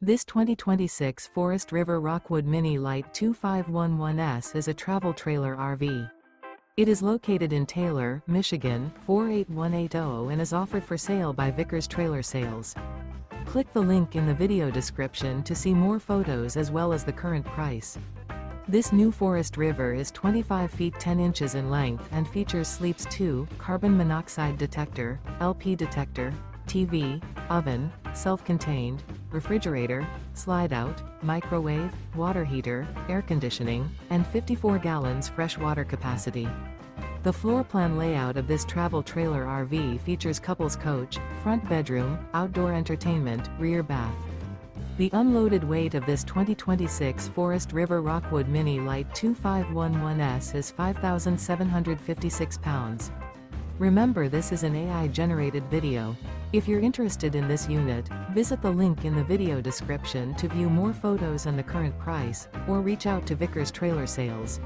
This 2026 Forest River Rockwood Mini Lite 2511S is a travel trailer RV. It is located in Taylor, Michigan, 48180 and is offered for sale by Vickers Trailer Sales. Click the link in the video description to see more photos as well as the current price. This new Forest River is 25 feet 10 inches in length and features Sleeps 2, carbon monoxide detector, LP detector, TV, oven, self-contained, refrigerator, slide-out, microwave, water heater, air conditioning, and 54 gallons fresh water capacity. The floor plan layout of this travel trailer RV features couples coach, front bedroom, outdoor entertainment, rear bath. The unloaded weight of this 2026 Forest River Rockwood Mini Lite 2511S is 5,756 pounds. Remember, this is an AI-generated video. If you're interested in this unit, visit the link in the video description to view more photos and the current price, or reach out to Vickers Trailer Sales.